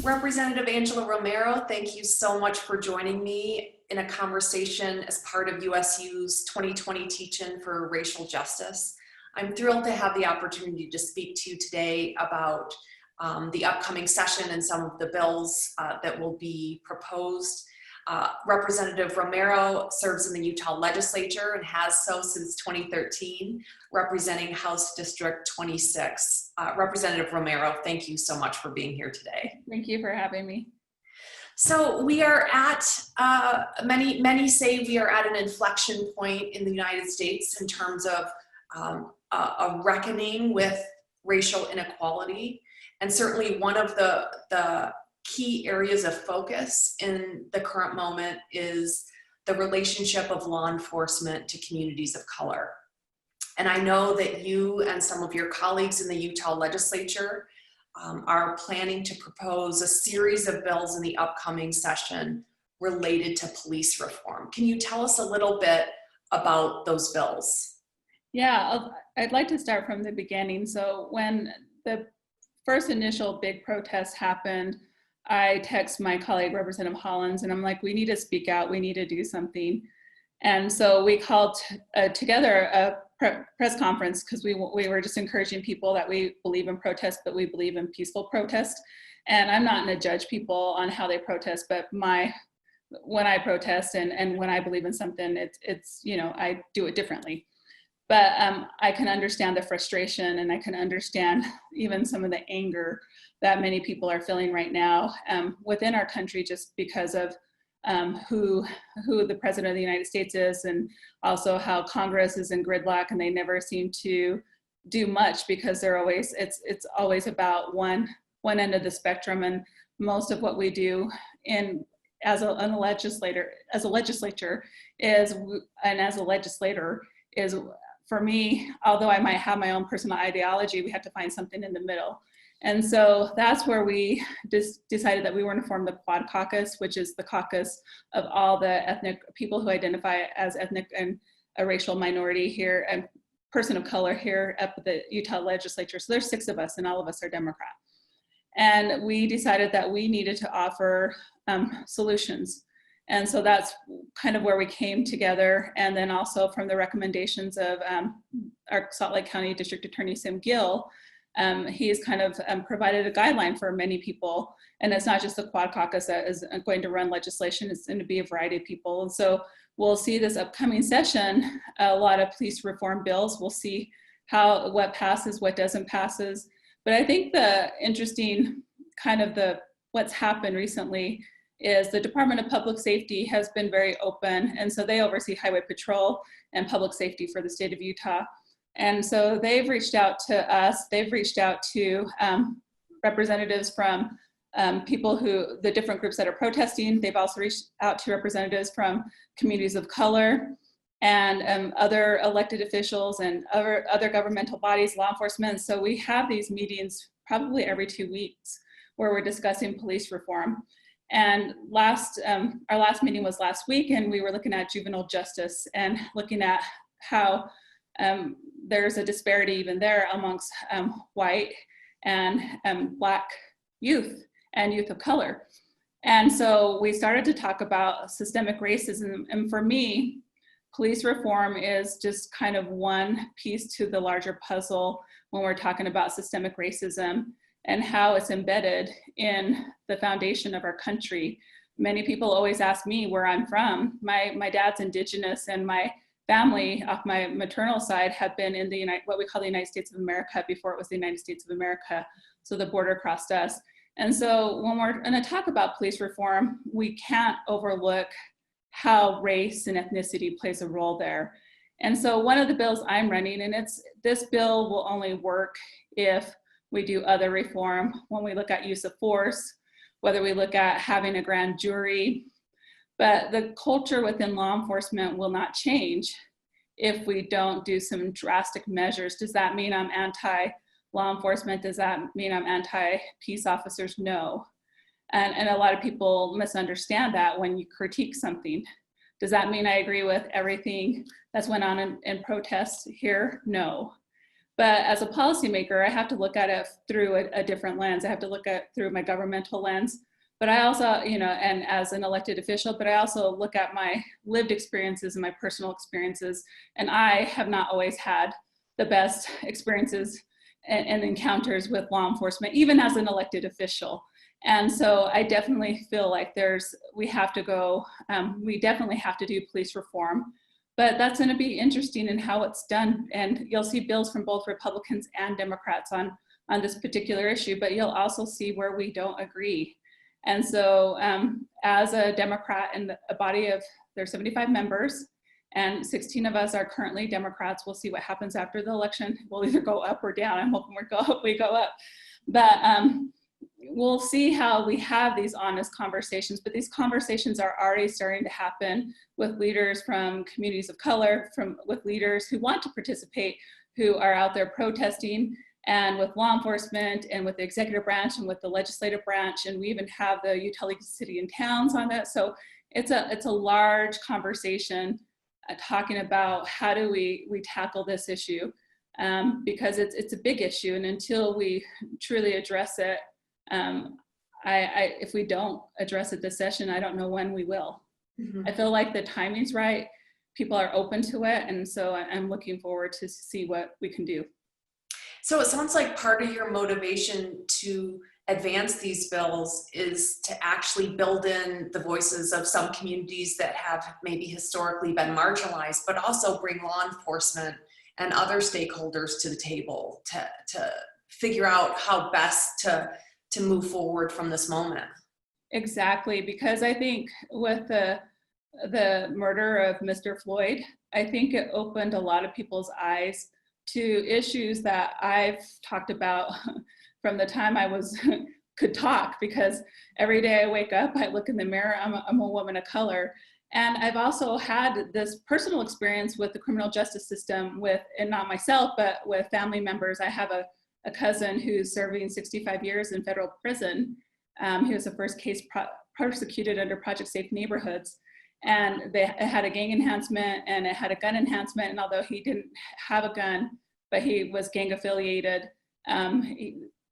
Representative Angela Romero, thank you so much for joining me in a conversation as part of USU's 2020 Teach-In for Racial Justice. I'm thrilled to have the opportunity to speak to you today about the upcoming session and some of the bills that will be proposed. Representative Romero serves in the Utah legislature and has so since 2013, representing House District 26. Representative Romero, thank you so much for being here today. Thank you for having me. So we are at, many say we are at an inflection point in the United States in terms of a reckoning with racial inequality. And certainly one of the key areas of focus in the current moment is the relationship of law enforcement to communities of color. And I know that you and some of your colleagues in the Utah legislature are planning to propose a series of bills in the upcoming session related to police reform. Can you tell us a little bit about those bills? Yeah, I'd like to start from the beginning. So when the first initial big protest happened, I text my colleague, Representative Hollins, and I'm like, we need to speak out, we need to do something. And so we called together a press conference because we were just encouraging people that we believe in protest, but we believe in peaceful protest. And I'm not going to judge people on how they protest, but when I protest and when I believe in something, it's you know, I do it differently. But I can understand the frustration, and I can understand even some of the anger that many people are feeling right now within our country, just because of who the President of the United States is, and also how Congress is in gridlock and they never seem to do much because they're always, it's always about one end of the spectrum. And most of what we do as a legislator is, for me, although I might have my own personal ideology, we have to find something in the middle. And so that's where we decided that we were going to form the Quad Caucus, which is the caucus of all the ethnic people who identify as ethnic and a racial minority here and person of color here at the Utah legislature. So there's 6 of us and all of us are Democrat. And we decided that we needed to offer solutions. And so that's kind of where we came together. And then also from the recommendations of our Salt Lake County District Attorney, Sim Gill, he's kind of provided a guideline for many people. And it's not just the Quad Caucus that is going to run legislation, it's going to be a variety of people. And so we'll see this upcoming session, a lot of police reform bills. We'll see what passes, what doesn't passes. But I think the interesting kind of what's happened recently is the Department of Public Safety has been very open. And so they oversee highway patrol and public safety for the state of Utah. And so they've reached out to us, they've reached out to representatives from the different groups that are protesting. They've also reached out to representatives from communities of color and other elected officials and other governmental bodies, law enforcement. So we have these meetings probably every 2 weeks where we're discussing police reform. And our last meeting was last week, and we were looking at juvenile justice and looking at how there's a disparity even there amongst white and Black youth and youth of color. And so we started to talk about systemic racism. And for me, police reform is just kind of one piece to the larger puzzle when we're talking about systemic racism and how it's embedded in the foundation of our country. Many people always ask me where I'm from. My dad's Indigenous, and my family off my maternal side have been in what we call the United States of America before it was the United States of America. So the border crossed us. And so when we're gonna talk about police reform, we can't overlook how race and ethnicity plays a role there. And so one of the bills I'm running, and this bill will only work if we do other reform, when we look at use of force, whether we look at having a grand jury, but the culture within law enforcement will not change if we don't do some drastic measures. Does that mean I'm anti-law enforcement? Does that mean I'm anti-peace officers? No. And a lot of people misunderstand that when you critique something. Does that mean I agree with everything that's went on in protests here? No. But as a policymaker, I have to look at it through a different lens. I have to look at it through my governmental lens. But I also, you know, and as an elected official, but I also look at my lived experiences and my personal experiences. And I have not always had the best experiences and encounters with law enforcement, even as an elected official. And so I definitely feel like we have to go, we definitely have to do police reform, but that's going to be interesting in how it's done. And you'll see bills from both Republicans and Democrats on this particular issue, but you'll also see where we don't agree. And so as a Democrat in a body of, there's 75 members, and 16 of us are currently Democrats. We'll see what happens after the election. We'll either go up or down. I'm hoping we go up. But we'll see how we have these honest conversations, but these conversations are already starting to happen with leaders from communities of color, with leaders who want to participate, who are out there protesting, and with law enforcement, and with the executive branch, and with the legislative branch, and we even have the utility city and towns on that. So it's a large conversation talking about how do we tackle this issue, because it's a big issue, and until we truly address it, if we don't address it this session, I don't know when we will. I feel like the timing's right, people are open to it, and so I'm looking forward to see what we can do. So it sounds like part of your motivation to advance these bills is to actually build in the voices of some communities that have maybe historically been marginalized, but also bring law enforcement and other stakeholders to the table to figure out how best to move forward from this moment. Exactly, because I think with the murder of Mr. Floyd, I think it opened a lot of people's eyes to issues that I've talked about from the time I could talk, because every day I wake up, I look in the mirror, I'm a woman of color. And I've also had this personal experience with the criminal justice system and not myself, but with family members. I have a cousin who's serving 65 years in federal prison. He was the first case prosecuted under Project Safe Neighborhoods. And it had a gang enhancement and it had a gun enhancement. And although he didn't have a gun, but he was gang affiliated,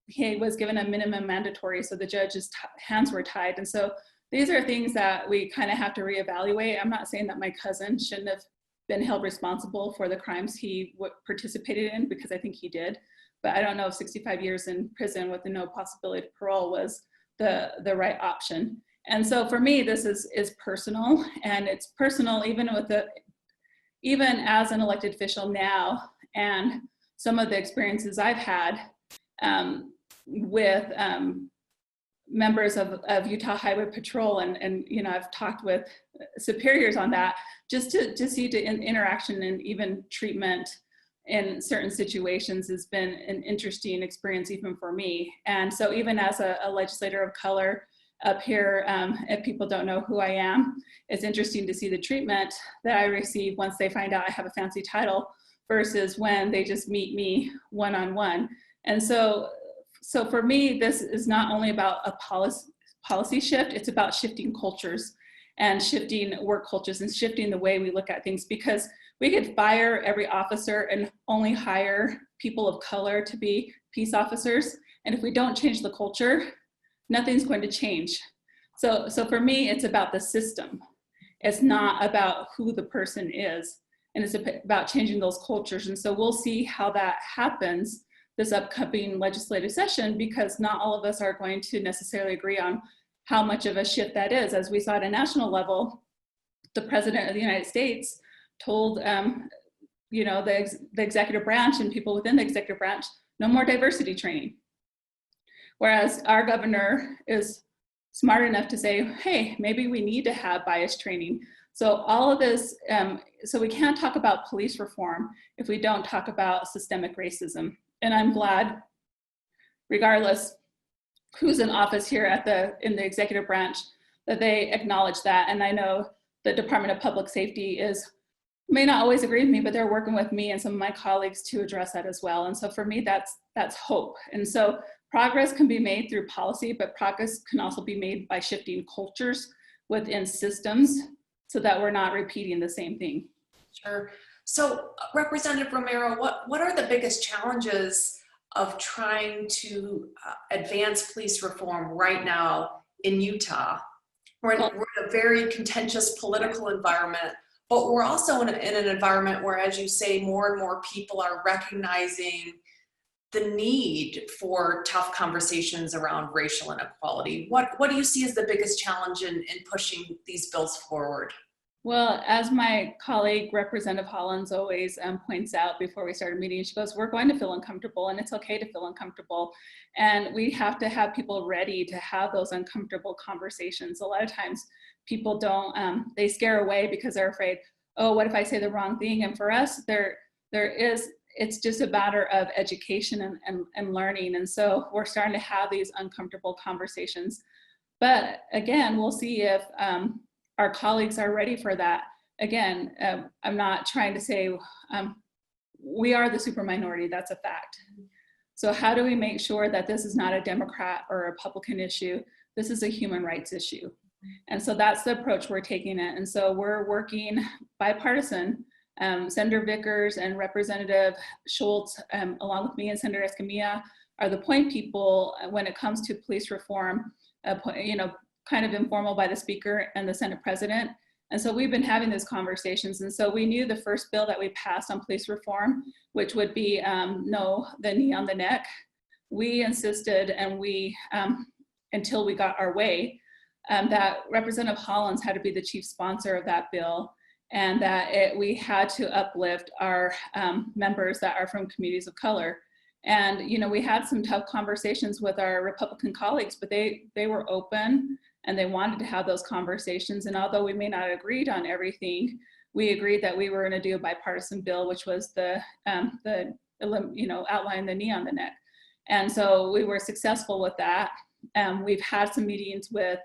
he was given a minimum mandatory, so the judge's hands were tied. And so these are things that we kind of have to reevaluate. I'm not saying that my cousin shouldn't have been held responsible for the crimes he participated in, because I think he did. But I don't know if 65 years in prison with no possibility of parole was the right option. And so for me, this is personal, and it's personal even as an elected official now, and some of the experiences I've had with members of Utah Highway Patrol, and you know, I've talked with superiors on that, just to see the interaction and even treatment in certain situations has been an interesting experience even for me. And so even as a legislator of color up here, if people don't know who I am, it's interesting to see the treatment that I receive once they find out I have a fancy title versus when they just meet me one-on-one. And so for me, this is not only about a policy shift, it's about shifting cultures and shifting work cultures and shifting the way we look at things, because we could fire every officer and only hire people of color to be peace officers. And if we don't change the culture, nothing's going to change. So for me, it's about the system. It's not about who the person is, and it's about changing those cultures. And so we'll see how that happens this upcoming legislative session, because not all of us are going to necessarily agree on how much of a shift that is. As we saw at a national level, the President of the United States told you know, the executive branch and people within the executive branch, no more diversity training. Whereas our governor is smart enough to say, hey, maybe we need to have bias training. So all of this, so we can't talk about police reform if we don't talk about systemic racism. And I'm glad, regardless who's in office here in the executive branch, that they acknowledge that. And I know the Department of Public Safety may not always agree with me, but they're working with me and some of my colleagues to address that as well. And so for me, that's hope. And so progress can be made through policy, but progress can also be made by shifting cultures within systems so that we're not repeating the same thing. Sure. So Representative Romero, what are the biggest challenges of trying to advance police reform right now in Utah? We're in a very contentious political environment, but we're also in an environment where, as you say, more and more people are recognizing the need for tough conversations around racial inequality. What do you see as the biggest challenge in pushing these bills forward? Well, as my colleague, Representative Hollins, always points out before we start a meeting, she goes, we're going to feel uncomfortable, and it's okay to feel uncomfortable. And we have to have people ready to have those uncomfortable conversations. A lot of times people don't, they scare away because they're afraid, oh, what if I say the wrong thing? And for us, it's just a matter of education and learning. And so we're starting to have these uncomfortable conversations. But again, we'll see if our colleagues are ready for that. Again, I'm not trying to say we are the super minority, that's a fact. So how do we make sure that this is not a Democrat or a Republican issue? This is a human rights issue. And so that's the approach we're taking it. And so we're working bipartisan. Senator Vickers and Representative Schultz, along with me and Senator Escamilla, are the point people when it comes to police reform, kind of informal by the Speaker and the Senate President. And so we've been having these conversations. And so we knew the first bill that we passed on police reform, which would be no, the knee on the neck. We insisted, and we, until we got our way, that Representative Hollins had to be the chief sponsor of that bill, and that we had to uplift our members that are from communities of color. And we had some tough conversations with our Republican colleagues, but they were open and they wanted to have those conversations. And although we may not have agreed on everything, we agreed that we were going to do a bipartisan bill, which was the outline the knee on the neck. And so we were successful with that. We've had some meetings with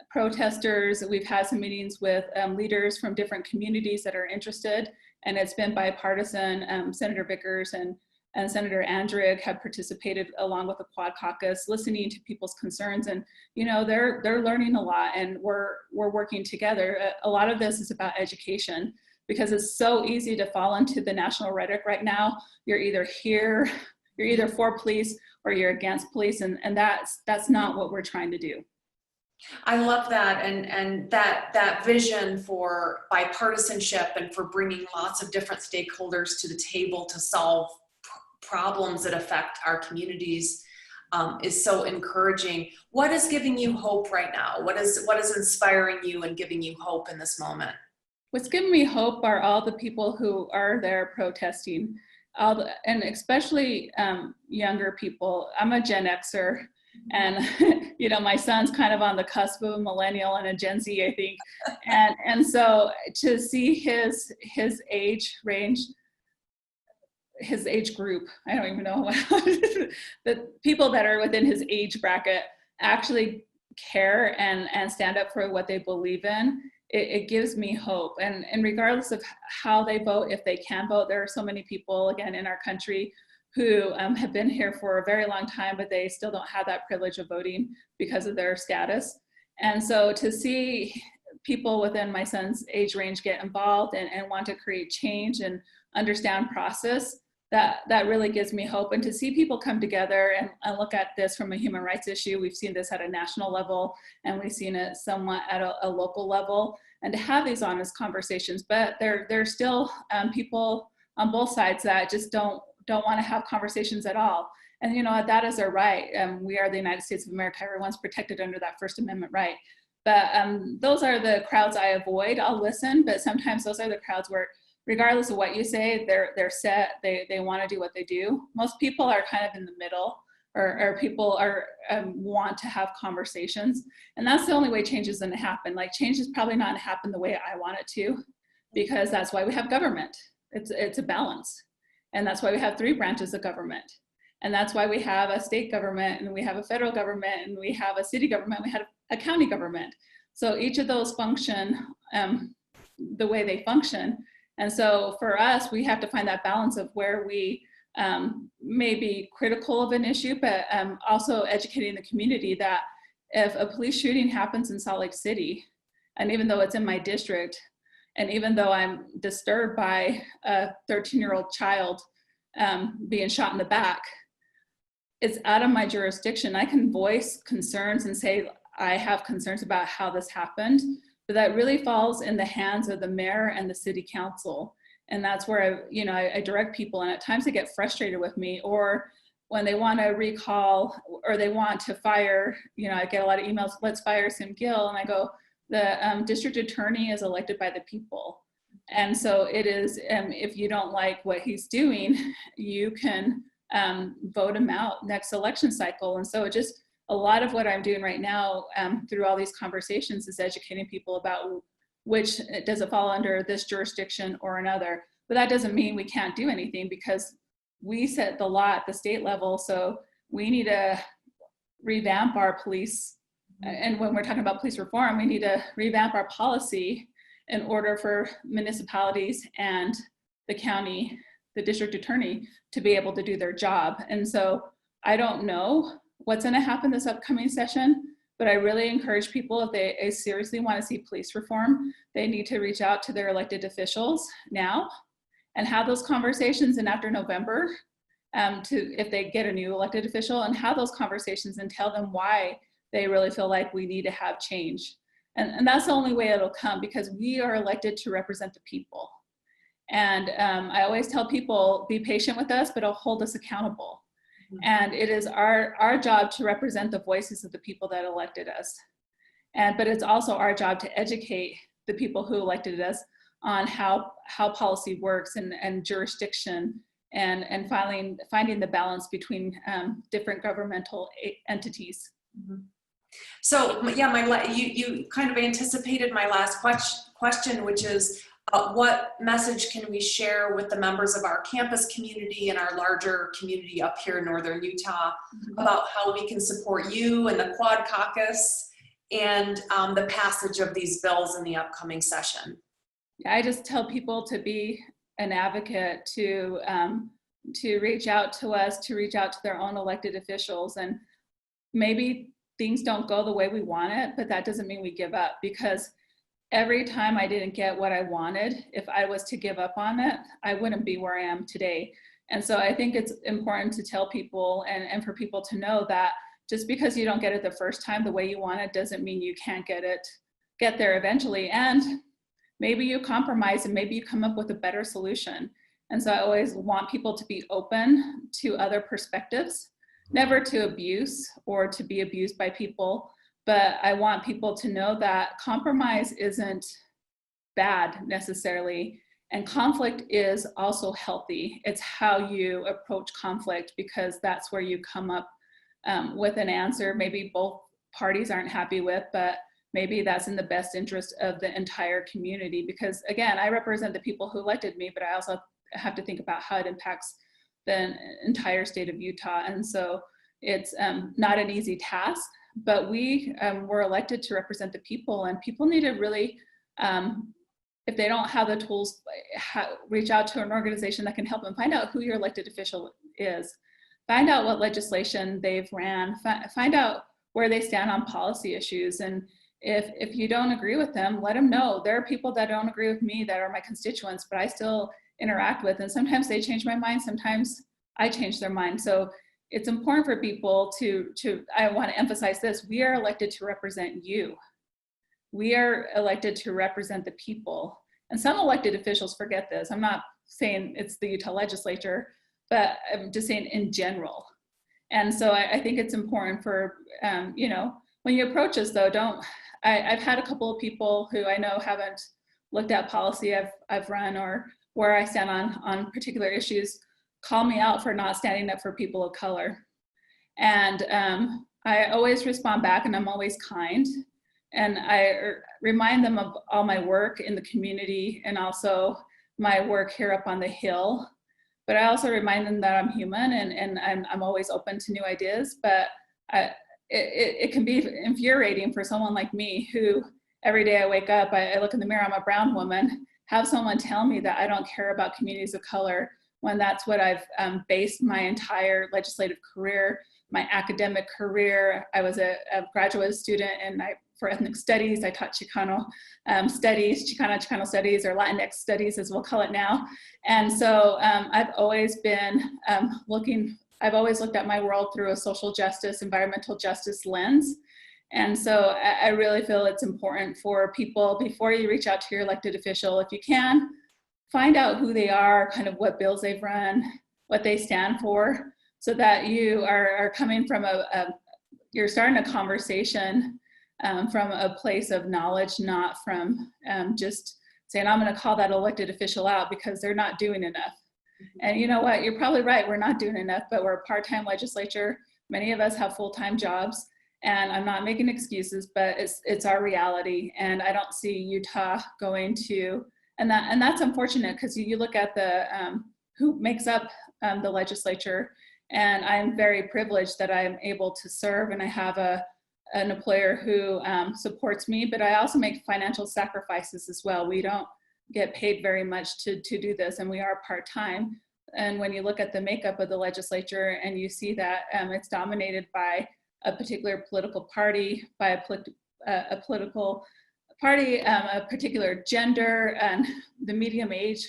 protesters. We've had some meetings with leaders from different communities that are interested, and it's been bipartisan. Senator Vickers and Senator Andrick have participated along with the Quad Caucus, listening to people's concerns, and they're learning a lot, and we're working together. A lot of this is about education, because it's so easy to fall into the national rhetoric right now. You're either for police or you're against police, and that's not what we're trying to do. I love that, and that vision for bipartisanship and for bringing lots of different stakeholders to the table to solve problems that affect our communities is so encouraging. What is giving you hope right now? What is inspiring you and giving you hope in this moment? What's giving me hope are all the people who are there protesting, and especially younger people. I'm a Gen Xer, and my son's kind of on the cusp of a millennial and a Gen Z, I think. And so to see his age range, his age group, I don't even know, the people that are within his age bracket actually care and stand up for what they believe in, it gives me hope. And regardless of how they vote, if they can vote, there are so many people, again, in our country who have been here for a very long time, but they still don't have that privilege of voting because of their status. And so to see people within my son's age range get involved and want to create change and understand process, that really gives me hope. And to see people come together and look at this from a human rights issue, we've seen this at a national level, and we've seen it somewhat at a local level, and to have these honest conversations. But there's still people on both sides that just don't want to have conversations at all. And that is our right. We are the United States of America. Everyone's protected under that First Amendment right. But those are the crowds I avoid. I'll listen, but sometimes those are the crowds where, regardless of what you say, they're set, they want to do what they do. Most people are kind of in the middle, or people are want to have conversations. And that's the only way change is going to happen. Like, change is probably not going to happen the way I want it to, because that's why we have government. It's a balance. And that's why we have 3 branches of government. And that's why we have a state government, and we have a federal government, and we have a city government, we have a county government. So each of those function the way they function. And so for us, we have to find that balance of where we may be critical of an issue, but also educating the community that if a police shooting happens in Salt Lake City, and even though it's in my district, And even though I'm disturbed by a 13-year-old child being shot in the back, it's out of my jurisdiction. I can voice concerns and say I have concerns about how this happened, but that really falls in the hands of the mayor and the city council. And that's where I direct people, and at times they get frustrated with me, or when they want to recall or they want to fire, I get a lot of emails, let's fire Sim Gill, and I go, the district attorney is elected by the people. And so it is, if you don't like what he's doing, you can vote him out next election cycle. And so just a lot of what I'm doing right now through all these conversations is educating people about which does it fall under this jurisdiction or another. But that doesn't mean we can't do anything, because we set the law at the state level. So we need to revamp our police. And when we're talking about police reform, we need to revamp our policy in order for municipalities and the county, the district attorney, to be able to do their job. And so I don't know what's going to happen this upcoming session, but I really encourage people, if they seriously want to see police reform, they need to reach out to their elected officials now and have those conversations. And after November, if they get a new elected official, and have those conversations and tell them why they really feel like we need to have change. And that's the only way it'll come, because we are elected to represent the people. And I always tell people, be patient with us, but it'll hold us accountable. And it is our job to represent the voices of the people that elected us. But it's also our job to educate the people who elected us on how policy works and jurisdiction, and finding the balance between different governmental entities. Mm-hmm. So yeah, you kind of anticipated my last question, which is what message can we share with the members of our campus community and our larger community up here in Northern Utah about how we can support you and the Quad Caucus and the passage of these bills in the upcoming session? I just tell people to be an advocate, to reach out to us, to reach out to their own elected officials. And maybe things don't go the way we want it, but that doesn't mean we give up, because every time I didn't get what I wanted, if I was to give up on it, I wouldn't be where I am today. And so I think it's important to tell people and for people to know that just because you don't get it the first time the way you want it doesn't mean you can't get there eventually. And maybe you compromise and maybe you come up with a better solution. And so I always want people to be open to other perspectives, never to abuse or to be abused by people. But I want people to know that compromise isn't bad necessarily, and conflict is also healthy. It's how you approach conflict, because that's where you come up with an answer maybe both parties aren't happy with, but maybe that's in the best interest of the entire community. Because again, I represent the people who elected me, but I also have to think about how it impacts the entire state of Utah. And so it's not an easy task. But we were elected to represent the people, and people need to really, if they don't have the tools, reach out to an organization that can help them. Find out who your elected official is. Find out what legislation they've ran. Find out where they stand on policy issues. And if you don't agree with them, let them know. There are people that don't agree with me that are my constituents, but I still interact with. And sometimes they change my mind. Sometimes I change their mind. So it's important for people I want to emphasize this, we are elected to represent you. We are elected to represent the people. And some elected officials forget this. I'm not saying it's the Utah legislature, but I'm just saying in general. And so I think it's important for, when you approach us though, I've had a couple of people who I know haven't looked at policy I've run or where I stand on particular issues, call me out for not standing up for people of color. And I always respond back, and I'm always kind. And I remind them of all my work in the community and also my work here up on the Hill. But I also remind them that I'm human and I'm always open to new ideas. But it can be infuriating for someone like me who every day I wake up, I look in the mirror, I'm a brown woman, have someone tell me that I don't care about communities of color when that's what I've based my entire legislative career, my academic career. I was a graduate student and for ethnic studies, I taught Chicano studies, Chicano studies, or Latinx studies as we'll call it now. And so I've always been I've always looked at my world through a social justice, environmental justice lens. And so I really feel it's important for people, before you reach out to your elected official, if you can, find out who they are, kind of what bills they've run, what they stand for, so that you are coming from you're starting a conversation from a place of knowledge, not from just saying, I'm gonna call that elected official out because they're not doing enough. And you know what, you're probably right, we're not doing enough, but we're a part-time legislature. Many of us have full-time jobs. And I'm not making excuses, but it's our reality. And I don't see Utah going to, and that's unfortunate, because you look at the who makes up the legislature, and I'm very privileged that I'm able to serve, and I have an employer who supports me, but I also make financial sacrifices as well. We don't get paid very much to do this, and we are part-time. And when you look at the makeup of the legislature and you see that it's dominated by a particular political party, by a political party, a particular gender, and the median age,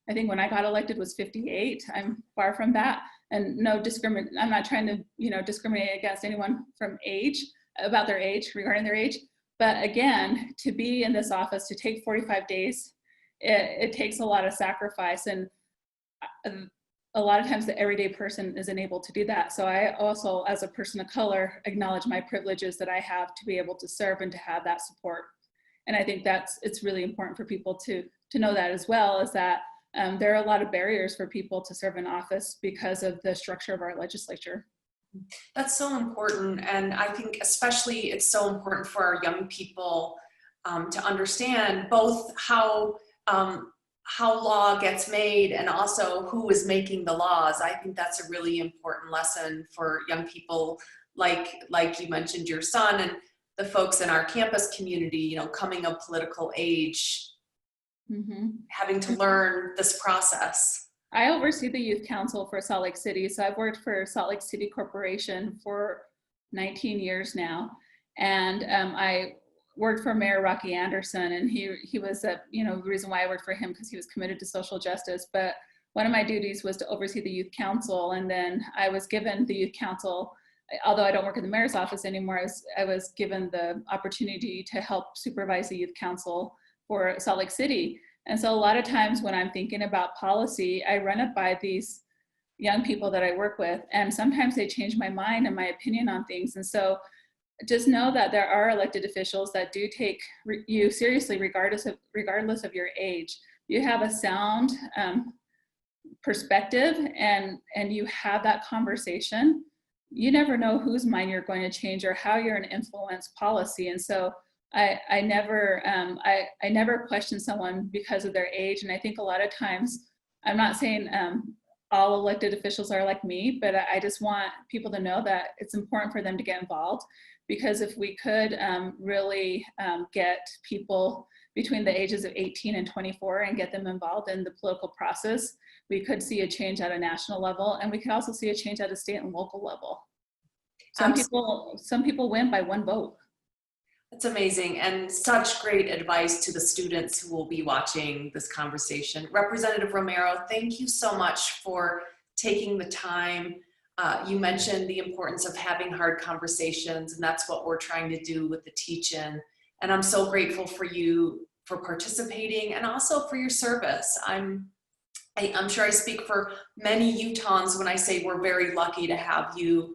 I think when I got elected, was 58. I'm far from that. And no I'm not trying to discriminate against anyone from age, about their age, regarding their age. But again, to be in this office, to take 45 days, it takes a lot of sacrifice. And a lot of times the everyday person isn't able to do that. So I also, as a person of color, acknowledge my privileges that I have to be able to serve and to have that support. And I think it's really important for people to know that as well, is that there are a lot of barriers for people to serve in office because of the structure of our legislature. That's so important. And I think especially it's so important for our young people to understand both how law gets made and also who is making the laws. I think that's a really important lesson for young people, like you mentioned, your son and the folks in our campus community, coming of political age, having to learn this process. I oversee the youth council for Salt Lake City. So I've worked for Salt Lake City Corporation for 19 years now. And I worked for Mayor Rocky Anderson, and he was the reason why I worked for him, because he was committed to social justice. But one of my duties was to oversee the youth council, and then I was given the youth council. Although I don't work in the mayor's office anymore, I was given the opportunity to help supervise the youth council for Salt Lake City. And so a lot of times when I'm thinking about policy, I run it by these young people that I work with, and sometimes they change my mind and my opinion on things. And so just know that there are elected officials that do take you seriously regardless of your age. You have a sound perspective and you have that conversation. You never know whose mind you're going to change or how you're going to influence policy. And so I never question someone because of their age. And I think a lot of times, I'm not saying all elected officials are like me, but I just want people to know that it's important for them to get involved. Because if we could really get people between the ages of 18 and 24 and get them involved in the political process, we could see a change at a national level, and we could also see a change at a state and local level. Some people win by one vote. That's amazing, and such great advice to the students who will be watching this conversation. Representative Romero, thank you so much for taking the time. You mentioned the importance of having hard conversations, and that's what we're trying to do with the Teach-In. And I'm so grateful for you for participating and also for your service. I'm sure I speak for many Utahns when I say we're very lucky to have you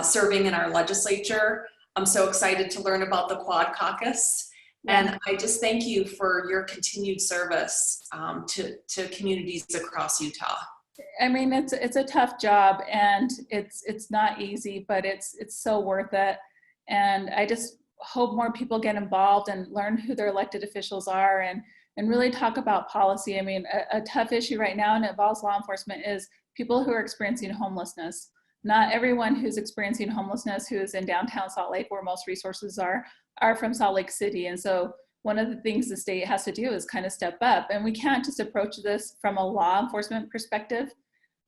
serving in our legislature. I'm so excited to learn about the Quad Caucus. And I just thank you for your continued service to communities across Utah. I mean, it's a tough job, and it's not easy, but it's so worth it. And I just hope more people get involved and learn who their elected officials are and really talk about policy. I mean, a tough issue right now, and it involves law enforcement, is people who are experiencing homelessness. Not everyone who's experiencing homelessness who's in downtown Salt Lake, where most resources are from Salt Lake City. And so one of the things the state has to do is kind of step up. And we can't just approach this from a law enforcement perspective.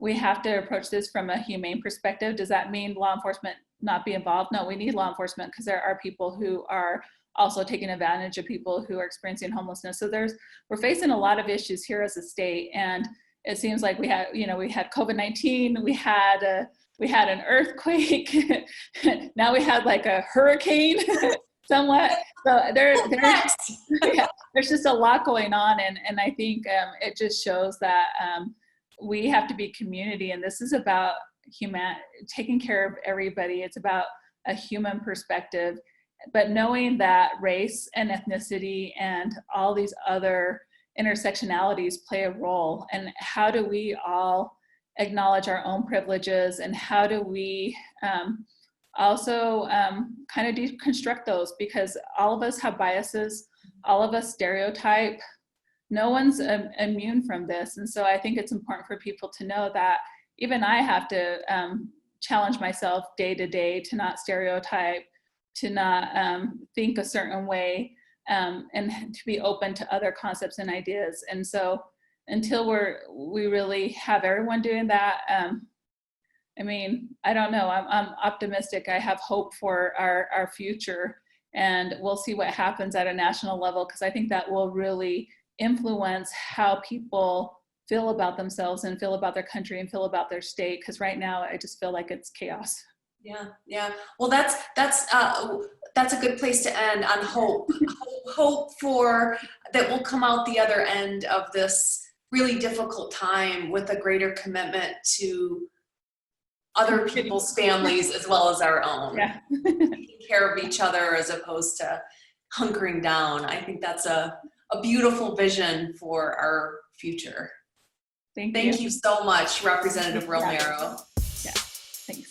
we have to approach this from a humane perspective. Does that mean law enforcement not be involved? No, we need law enforcement because there are people who are also taking advantage of people who are experiencing homelessness. So we're facing a lot of issues here as a state, and it seems like we had COVID-19, we had an earthquake, now we had like a hurricane, somewhat. So there's just a lot going on, and I think it just shows that we have to be community, and this is about taking care of everybody. It's about a human perspective, but knowing that race and ethnicity and all these other intersectionalities play a role, and how do we all acknowledge our own privileges, and how do we also kind of deconstruct those, because all of us have biases, all of us stereotype, no one's immune from this. And so I think it's important for people to know that even I have to challenge myself day to day to not stereotype, to not think a certain way, and to be open to other concepts and ideas. And so until we really have everyone doing that, I mean, I don't know, I'm optimistic. I have hope for our future, and we'll see what happens at a national level, because I think that will really influence how people feel about themselves and feel about their country and feel about their state. Because right now, I just feel like it's chaos. Yeah. Well, that's a good place to end, on hope. Hope for that we'll come out the other end of this really difficult time with a greater commitment to other people's families as well as our own. Yeah. Taking care of each other as opposed to hunkering down. I think that's a beautiful vision for our future. Thank you so much, Representative Romero. Yeah, thanks.